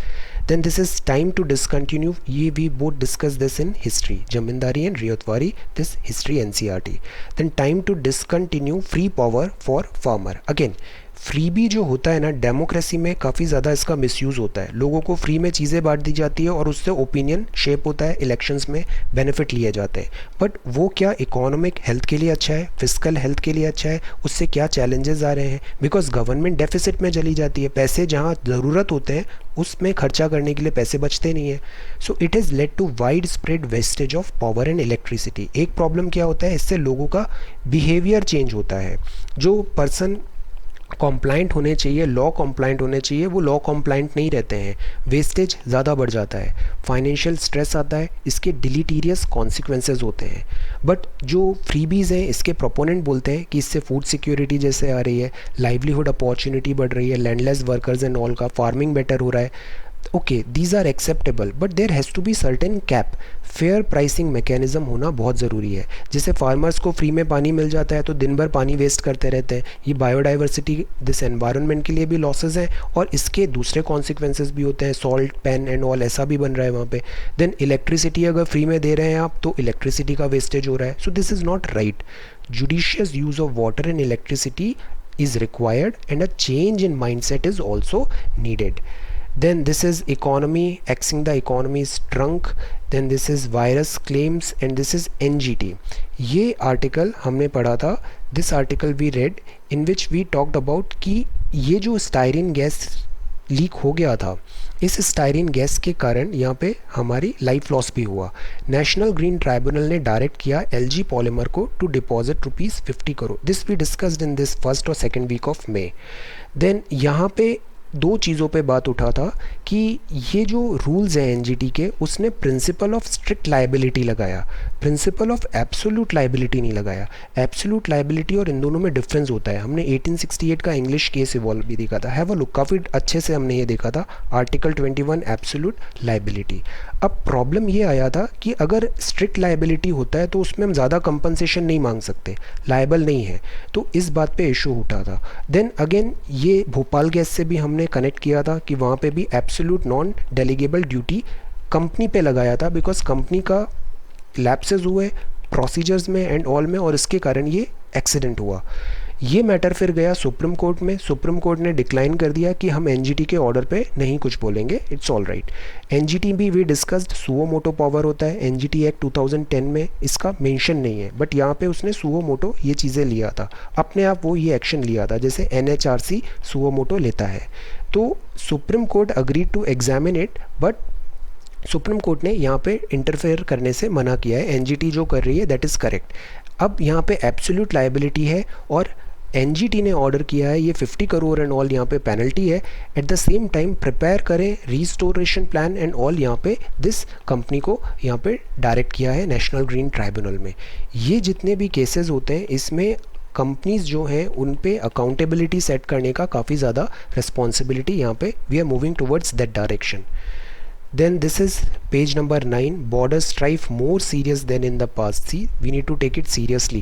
Then this is time to discontinue, ये we both discuss this in history, zamindari and रेयतवारी, this history NCERT. Then time to discontinue free power for farmer. Again, freebie जो होता है ना, डेमोक्रेसी में काफ़ी ज़्यादा इसका मिसयूज़ होता है। लोगों को फ्री में चीज़ें बांट दी जाती है और उससे ओपिनियन शेप होता है, इलेक्शंस में बेनिफिट लिए जाते हैं। बट वो क्या इकोनॉमिक हेल्थ के लिए अच्छा है, फिजिकल हेल्थ के लिए अच्छा है? उससे क्या चैलेंजेस आ रहे हैं? बिकॉज गवर्नमेंट डेफिसिट में चली जाती है, पैसे जहाँ ज़रूरत होते हैं उसमें खर्चा करने के लिए पैसे बचते नहीं है। So it has led to wide spread wastage of power and electricity. एक प्रॉब्लम क्या होता है, इससे लोगों का बिहेवियर चेंज होता है। जो पर्सन कॉम्प्लाइंट होने चाहिए, लॉ कॉम्प्लाइंट होने चाहिए, वो लॉ कॉम्प्लाइंट नहीं रहते हैं, वेस्टेज ज़्यादा बढ़ जाता है, फाइनेंशियल स्ट्रेस आता है, इसके डिलीटीरियस कॉन्सिक्वेंसेज होते हैं। बट जो फ्रीबीज़ हैं इसके प्रोपोनेंट बोलते हैं कि इससे फूड सिक्योरिटी जैसे आ रही है, लाइवलीहुड अपॉर्चुनिटी बढ़ रही है, लैंडलेस वर्कर्स एंड ऑल का फार्मिंग बेटर हो रहा है। Okay, these are acceptable, but there has to be certain cap. Fair pricing mechanism होना बहुत ज़रूरी है। जैसे फार्मर्स को फ्री में पानी मिल जाता है तो दिन भर पानी वेस्ट करते रहते हैं, ये बायोडाइवर्सिटी, दिस एनवायरनमेंट के लिए भी लॉसेज हैं और इसके दूसरे कॉन्सिक्वेंसेस भी होते हैं, सॉल्ट पेन एंड ऑल ऐसा भी बन रहा है वहाँ पे। देन इलेक्ट्रिसिटी अगर फ्री में दे रहे हैं आप तो इलेक्ट्रिसिटी का वेस्टेज हो रहा है। सो this is not right. Judicious use of water and electricity is required and a change in mindset is also needed. Then this is economy, axing the economy's trunk. Then this is virus claims and this is NGT. ये article हमने पढ़ा था, this article we read in which we talked about कि ये जो styrene gas leak हो गया था, इस स्टायरीन गैस के कारण यहाँ पे हमारी लाइफ लॉस भी हुआ। नेशनल ग्रीन ट्राइब्यूनल ने डायरेक्ट किया LG पॉलीमर को to deposit ₹50 crore. This we discussed in this first और second week of May. Then यहाँ पे दो चीज़ों पे बात उठा था कि ये जो रूल्स हैं एनजीटी के, उसने प्रिंसिपल ऑफ स्ट्रिक्ट लाइबिलिटी लगाया, प्रिंसिपल ऑफ एब्सोल्यूट लाइबिलिटी नहीं लगाया। एब्सोल्यूट लाइबिलिटी और इन दोनों में डिफरेंस होता है। हमने 1868 का इंग्लिश केस इवॉल्व भी देखा था, हैव अ लुक, काफ़ी अच्छे से हमने ये देखा था, आर्टिकल 21 एब्सोल्यूट लाइबिलिटी। अब प्रॉब्लम ये आया था कि अगर स्ट्रिक्ट लाइबिलिटी होता है तो उसमें हम ज़्यादा कंपनसेशन नहीं मांग सकते, लाइबल नहीं है, तो इस बात पे इशू उठा था। देन अगेन ये भोपाल गैस से भी हमने कनेक्ट किया था कि वहाँ पे भी एब्सोल्यूट नॉन डेलीगेबल ड्यूटी कंपनी पे लगाया था, बिकॉज कंपनी का लैप्सेस हुए प्रोसीजर्स में एंड ऑल में, और इसके कारण ये एक्सीडेंट हुआ। ये मैटर फिर गया सुप्रीम कोर्ट में, सुप्रीम कोर्ट ने डिक्लाइन कर दिया कि हम एनजीटी के ऑर्डर पे नहीं कुछ बोलेंगे, इट्स ऑल राइट। एनजीटी भी we discussed suo motu power होता है, एनजीटी एक्ट 2010 में इसका मेंशन नहीं है, बट यहाँ पे उसने सुओ मोटो ये चीज़ें लिया था, अपने आप वो ये एक्शन लिया था, जैसे एनएचआरसी सुओ मोटो लेता है। तो Supreme Court agree to examine it, but Supreme Court ने यहाँ पे इंटरफेयर करने से मना किया है। एनजीटी जो कर रही है दैट इज़ करेक्ट। अब यहाँ पे एब्सोल्यूट लायबिलिटी है और एनजीटी ने ऑर्डर किया है, ये 50 करोड़ एंड ऑल यहाँ पे पेनल्टी है। Eight the same time prepare करें रिस्टोरेशन प्लान एंड ऑल, यहाँ पे दिस कंपनी को यहाँ पे डायरेक्ट किया है नेशनल ग्रीन ट्राइब्यूनल में। ये जितने भी केसेस होते हैं इसमें कंपनीज जो हैं उन पे अकाउंटेबिलिटी सेट करने का काफ़ी ज़्यादा रिस्पॉन्सिबिलिटी यहाँ पे we are moving towards that direction. Then this is page number 9, border strife more serious than in the past. See, we need to take it seriously.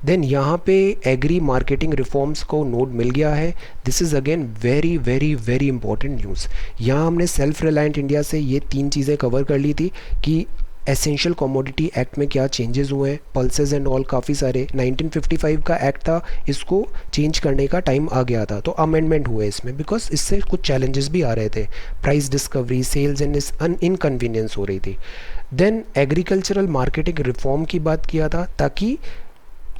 Then यहाँ पे एग्री मार्केटिंग रिफॉर्म्स को note मिल गया है। This is again very very very important news. यहाँ हमने self reliant India से ये तीन चीज़ें कवर कर ली थी कि एसेंशियल कमोडिटी एक्ट में क्या चेंजेस हुए हैं, पल्सेस एंड ऑल काफ़ी सारे। 1955 का एक्ट था, इसको चेंज करने का टाइम आ गया था, तो अमेंडमेंट हुए इसमें, बिकॉज इससे कुछ चैलेंजेस भी आ रहे थे, price discovery, sales and inconvenience हो रही थी। देन एग्रीकल्चरल मार्केटिंग रिफॉर्म की बात किया था, ताकि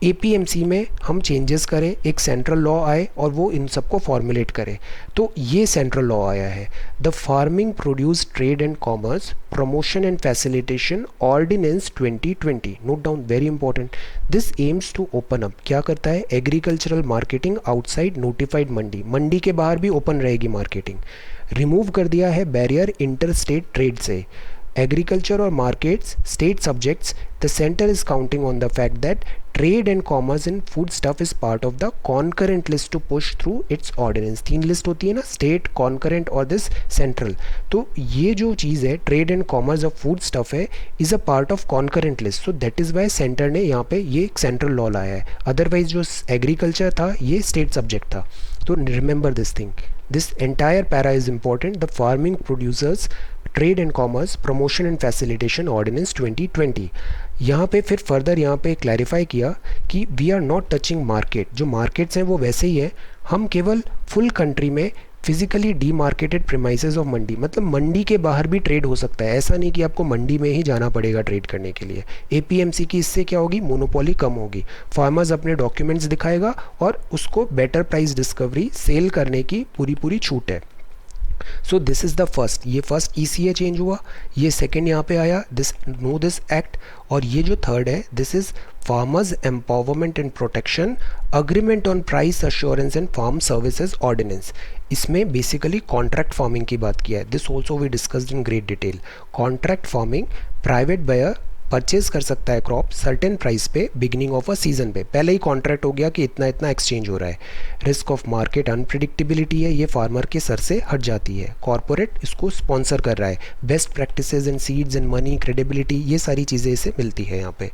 एपीएमसी में हम चेंजेस करें, एक सेंट्रल लॉ आए और वो इन सबको फॉर्मुलेट करे, तो ये सेंट्रल लॉ आया है। The farming produce trade and commerce promotion and facilitation ordinance 2020, note down, very important. This aims to open up, क्या करता है, agricultural marketing outside notified mandi, mandi के बाहर भी ओपन रहेगी मार्केटिंग। रिमूव कर दिया है बैरियर इंटर स्टेट ट्रेड से, agriculture or markets state subjects, the center is counting on the fact that trade and commerce in food stuff is part of the concurrent list to push through its ordinance। तीन list होती है ना, state, concurrent और this central, तो ये जो चीज़ है trade and commerce of food stuff है is a part of concurrent list, so that is why centre ने यहाँ पे ये एक सेंट्रल लॉ लाया है। अदरवाइज जो एग्रीकल्चर था ये स्टेट सब्जेक्ट था, तो remember this thing, this entire para is important. The farming producers trade and commerce promotion and facilitation ordinance 2020। यहाँ पे फिर फर्दर यहाँ पे क्लैरिफाई किया कि we are not touching market, जो मार्केट्स हैं वो वैसे ही हैं, हम केवल फुल कंट्री में physically demarcated premises of mandi, मतलब मंडी के बाहर भी ट्रेड हो सकता है, ऐसा नहीं कि आपको मंडी में ही जाना पड़ेगा ट्रेड करने के लिए। एपीएमसी की इससे क्या होगी, मोनोपोली कम होगी, फार्मर्स अपने डॉक्यूमेंट्स दिखाएगा और उसको बेटर प्राइस डिस्कवरी सेल करने की पूरी छूट है। सो दिस इज़ द फर्स्ट, ये फर्स्ट ईसीए चेंज हुआ, ये सेकेंड यहाँ पे आया दिस नो दिस एक्ट, और ये जो थर्ड है this is farmers empowerment and protection agreement on price assurance and farm services ordinance. इसमें बेसिकली कॉन्ट्रैक्ट फार्मिंग की बात किया है, this also we discussed in great detail. Contract farming, private buyer purchase कर सकता है क्रॉप सर्टेन प्राइस पे beginning of a season पे, पहले ही कॉन्ट्रैक्ट हो गया कि इतना इतना एक्सचेंज हो रहा है। रिस्क ऑफ मार्केट अनप्रिडिक्टेबिलिटी है, ये फार्मर के सर से हट जाती है, कॉर्पोरेट इसको स्पॉन्सर कर रहा है, best practices in seeds and money, credibility, ये सारी चीज़ें इसे मिलती है यहाँ पे।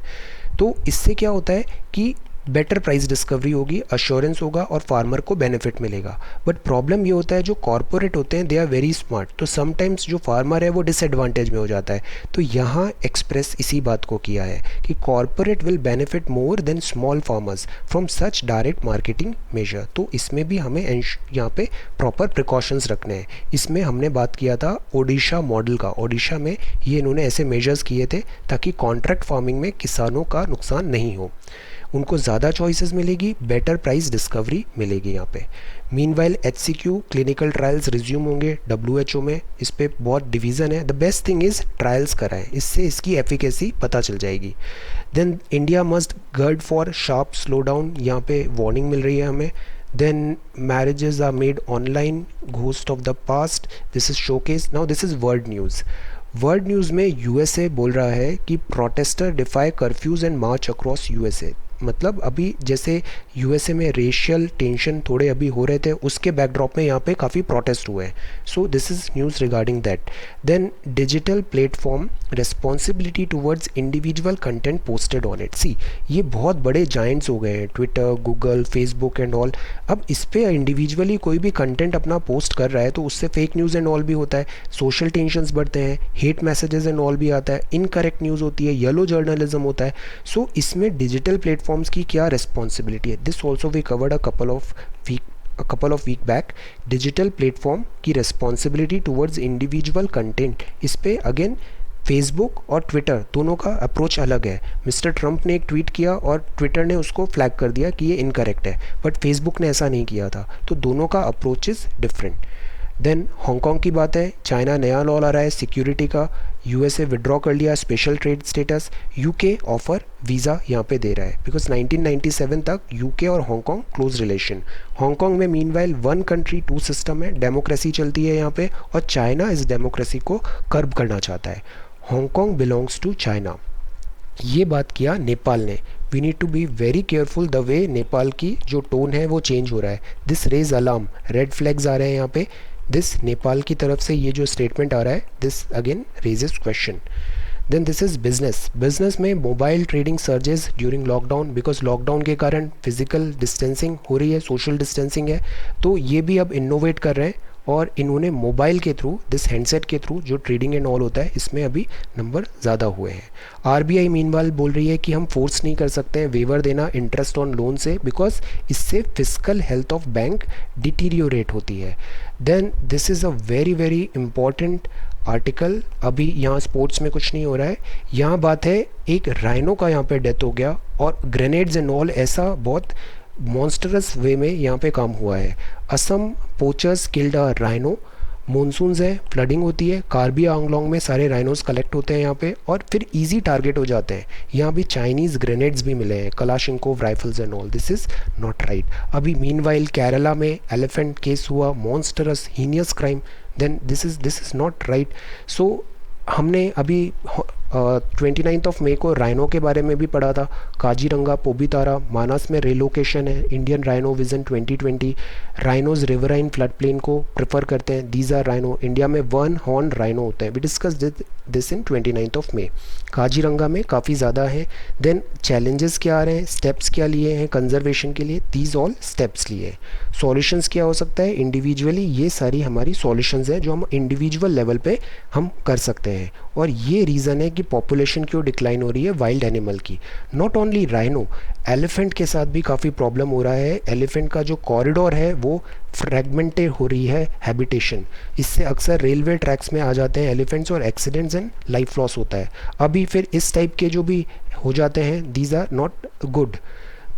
तो इससे क्या होता है कि बेटर प्राइस डिस्कवरी होगी, अश्योरेंस होगा और फार्मर को बेनिफिट मिलेगा। बट प्रॉब्लम ये होता है जो कॉर्पोरेट होते हैं दे आर वेरी स्मार्ट, तो समटाइम्स जो फार्मर है वो डिसएडवांटेज में हो जाता है। तो यहाँ एक्सप्रेस इसी बात को किया है कि corporate will benefit more than small farmers from such direct marketing measure. तो इसमें भी हमें यहाँ पे प्रॉपर प्रिकॉशंस रखने हैं। इसमें हमने बात किया था ओडिशा मॉडल का, ओडिशा में ये इन्होंने ऐसे मेजर्स किए थे ताकि कॉन्ट्रैक्ट फार्मिंग में किसानों का नुकसान नहीं हो, उनको ज़्यादा चॉइसेस मिलेगी, बेटर प्राइस डिस्कवरी मिलेगी यहाँ पे। Meanwhile HCQ clinical trials resume होंगे डब्ल्यूएचओ में, इस पर बहुत डिवीज़न है। The best thing is trials कराएं, इससे इसकी एफिकेसी पता चल जाएगी। Then India must gird for sharp slow down, यहाँ पे वार्निंग मिल रही है हमें। then marriages are made online, ghost of the past, this is showcase. Now this is world news. World news में यूएसए बोल रहा है कि protester defy curfews and march across USA. मतलब अभी जैसे यूएसए में रेशियल टेंशन थोड़े अभी हो रहे थे, उसके बैकड्रॉप में यहाँ पे काफ़ी प्रोटेस्ट हुए हैं। So this is news regarding that. Then digital platform responsibility towards individual content posted on it. See ये बहुत बड़े जाइंट्स हो गए हैं, Twitter, Google, Facebook and all. अब इस पर इंडिविजुअली कोई भी कंटेंट अपना पोस्ट कर रहा है तो उससे फेक न्यूज़ एंड ऑल भी होता है, सोशल टेंशंस बढ़ते हैं, हेट मैसेजेस एंड ऑल भी आता है, इनकरेक्ट न्यूज़ होती है, येलो जर्नलिज्म होता है। सो इसमें डिजिटल प्लेटफॉर्म्स की क्या रिस्पॉन्सिबिलिटी है, this also we covered a couple of week back. Digital platform की रिस्पॉन्सिबिलिटी टूवर्ड्स इंडिविजुअल कंटेंट, इस पे अगेन फेसबुक और ट्विटर दोनों का अप्रोच अलग है। मिस्टर ट्रंप ने एक ट्वीट किया और ट्विटर ने उसको फ्लैग कर दिया कि ये इनकरेक्ट है, बट फेसबुक ने ऐसा नहीं किया था, तो दोनों का approach is different. Then Hong Kong की बात है, चाइना नया लॉ ला रहा है सिक्योरिटी का, यूएसए विड्रॉ कर लिया special trade status, UK offer visa यहाँ पे दे रहा है बिकॉज 1997 तक यूके और हांगकांग क्लोज रिलेशन। हांगकांग में meanwhile one country two system है, डेमोक्रेसी चलती है यहाँ पे, और चाइना इस डेमोक्रेसी को कर्ब करना चाहता है। हांगकांग बिलोंग्स टू चाइना, ये बात किया नेपाल ने। We need to be very careful the way Nepal की जो टोन है वो चेंज हो रहा है। This raise alarm, red flags आ रहे हैं यहाँ पे। दिस नेपाल की तरफ से ये जो स्टेटमेंट आ रहा है, this again raises question. Then this is business में mobile trading surges during lockdown, because lockdown के कारण फिजिकल डिस्टेंसिंग हो रही है, सोशल डिस्टेंसिंग है, तो ये भी अब इनोवेट कर रहे हैं और इन्होंने मोबाइल के थ्रू, दिस हैंडसेट के थ्रू जो ट्रेडिंग एंड ऑल होता है, इसमें अभी नंबर ज़्यादा हुए हैं। आरबीआई मीनवाइल बोल रही है कि हम फोर्स नहीं कर सकते हैं वेवर देना इंटरेस्ट ऑन लोन से, बिकॉज इससे physical health of bank deteriorate होती है। Then this is a very very important article. अभी यहाँ स्पोर्ट्स में कुछ नहीं हो रहा है, यहाँ बात है एक राइनो का यहाँ पे डेथ हो गया और ग्रेनेड्स एंड ऑल, ऐसा बहुत मॉन्स्टरस वे में यहाँ पे काम हुआ है। Assam poachers killed a rhino, monsoons है, फ्लडिंग होती है, कार्बी आंगलोंग में सारे राइनोस कलेक्ट होते हैं यहाँ पे और फिर इजी टारगेट हो जाते हैं। यहाँ भी चाइनीज़ ग्रेनेड्स भी मिले हैं, Kalashnikov rifles and all, this is not right. अभी मीनवाइल केरला में एलिफेंट केस हुआ, monstrous heinous crime, then this is not right. So हमने अभी 29 ऑफ मई को राइनो के बारे में भी पढ़ा था, काजीरंगा, पोबितारा, मानस में रिलोकेशन है, Indian rhino vision 2020। Rhinos riverine flood plain को प्रेफर करते हैं, दीज आर राइनो। इंडिया में वन हॉर्न राइनो होते हैं, we discuss this in 29 of May. Kaziranga में काफ़ी ज़्यादा है। देन चैलेंजेस क्या आ रहे हैं, स्टेप्स क्या लिए हैं कंजर्वेशन के लिए, दीज ऑल स्टेप्स लिए हैं। सॉल्यूशंस क्या हो सकता है इंडिविजुअली, ये सारी हमारी सॉल्यूशंस हैं जो हम इंडिविजुअल लेवल पे हम कर सकते हैं। और ये रीज़न है कि पॉपुलेशन क्यों डिक्लाइन हो रही है वाइल्ड एनिमल की। नॉट ओनली राइनो, एलिफेंट के साथ भी काफ़ी प्रॉब्लम हो रहा है। एलिफेंट का जो कॉरिडोर है वो फ्रेगमेंटेड हो रही है हैबिटेशन, इससे अक्सर रेलवे ट्रैक्स में आ जाते हैं एलिफेंट्स और एक्सीडेंट्स एंड लाइफ लॉस होता है। अभी फिर इस टाइप के जो भी हो जाते हैं, दीज आर नॉट गुड।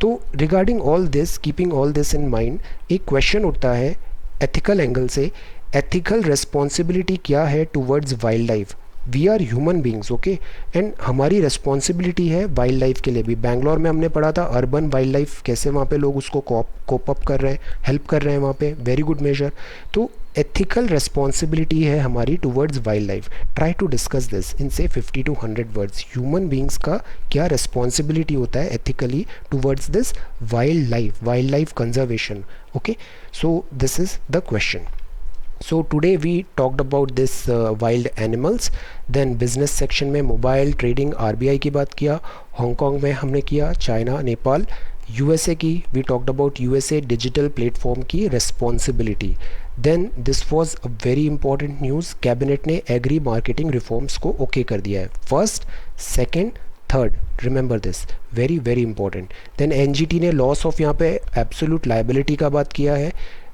तो regarding all this, keeping all this in mind, एक क्वेश्चन उठता है एथिकल एंगल से, एथिकल रिस्पॉन्सिबिलिटी क्या है towards wild life. We are human beings, okay, and हमारी रिस्पॉन्सिबिलिटी है वाइल्ड लाइफ के लिए भी। बैंगलोर में हमने पढ़ा था अर्बन वाइल्ड लाइफ, कैसे वहाँ पे लोग उसको कोप अप कर रहे हैं, हेल्प कर रहे हैं वहाँ पे, वेरी गुड मेजर। तो एथिकल रिस्पॉन्सिबिलिटी है हमारी towards wild life. Try to discuss this in से 50 to 100 वर्ड्स। ह्यूमन बींग्स का क्या रिस्पॉन्सिबिलिटी होता है ethically towards this wild life conservation, okay. So this is the question. So today we talked about this wild animals. Then business section में mobile trading RBI की बात किया, Hong Kong में हमने किया चाइना नेपाल, यूएसए की we talked about USA digital platform की responsibility. Then this was a very important news, cabinet ने एग्री मार्केटिंग रिफॉर्म्स को ओके कर दिया है, first, second, third, remember this, very very important. Then NGT ने loss of यहाँ पे absolute liability का बात किया है।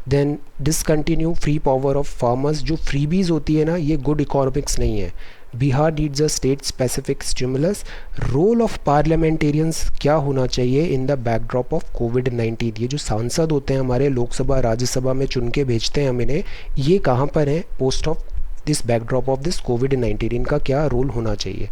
Then discontinue free power of farmers, जो फ्रीबीज होती है ना, ये गुड इकोनॉमिक्स नहीं है। Bihar needs a state specific stimulus. Role of parliamentarians क्या होना चाहिए इन द बैकड्रॉप ऑफ कोविड-19। ये जो सांसद होते हैं हमारे लोकसभा राज्यसभा में चुन के भेजते हैं हम इन्हें, ये कहाँ पर हैं post of this backdrop of this कोविड-19, इनका क्या रोल होना चाहिए।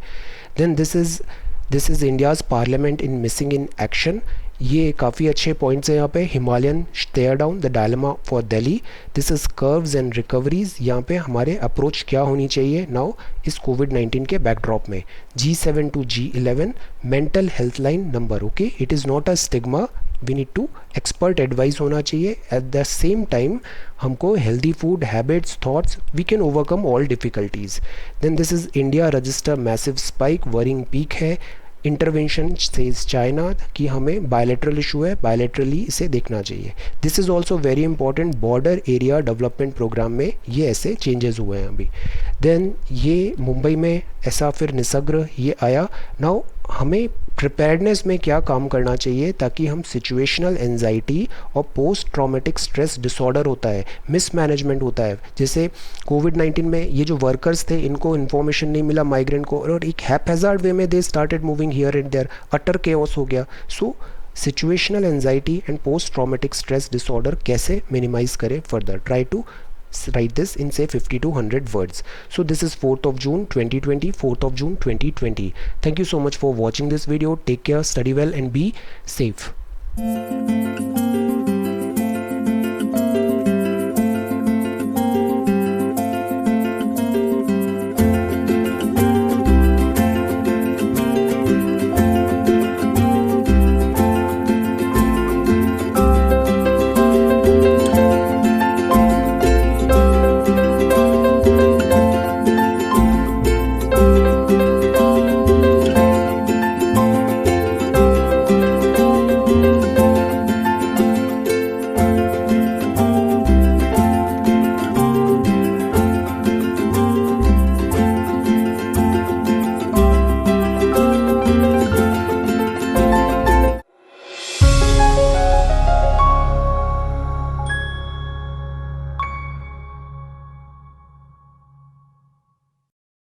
Then this is India's parliament in missing in action. ये काफ़ी अच्छे पॉइंट्स हैं यहाँ पे। Himalayan stare down the dilemma for Delhi, this is curves and recoveries. यहाँ पे हमारे अप्रोच क्या होनी चाहिए नाउ इस कोविड-19 के बैकड्रॉप में। G7 to G11 mental health line number, okay, it is not a stigma, we need to expert advice होना चाहिए। एट द सेम टाइम हमको healthy food habits thoughts we can overcome all difficulties. Then this is India register massive spike, worrying peak है। Intervention says China कि हमें bilateral issue है, bilaterally इसे देखना चाहिए। This is also very important, border area development programme में ये ऐसे चेंजेस हुए हैं अभी। देन ये मुंबई में ऐसा फिर निसर्ग ये आया। नाउ हमें प्रिपेयर्डनेस में क्या काम करना चाहिए ताकि हम सिचुएशनल एंजाइटी और पोस्ट ट्रॉमेटिक स्ट्रेस डिसऑर्डर होता है, मिसमैनेजमेंट होता है, जैसे कोविड-19 में ये जो वर्कर्स थे इनको इन्फॉर्मेशन नहीं मिला माइग्रेंट को, और एक हैप्पैज़ार्ड वे में they started moving here and there, utter chaos हो गया। So situational anxiety and post traumatic stress disorder कैसे मिनिमाइज करें further, try to write this in say 50 to 100 words. So this is 4th of June 2020, 4th of June 2020. Thank you so much for watching this video. Take care, study well and be safe.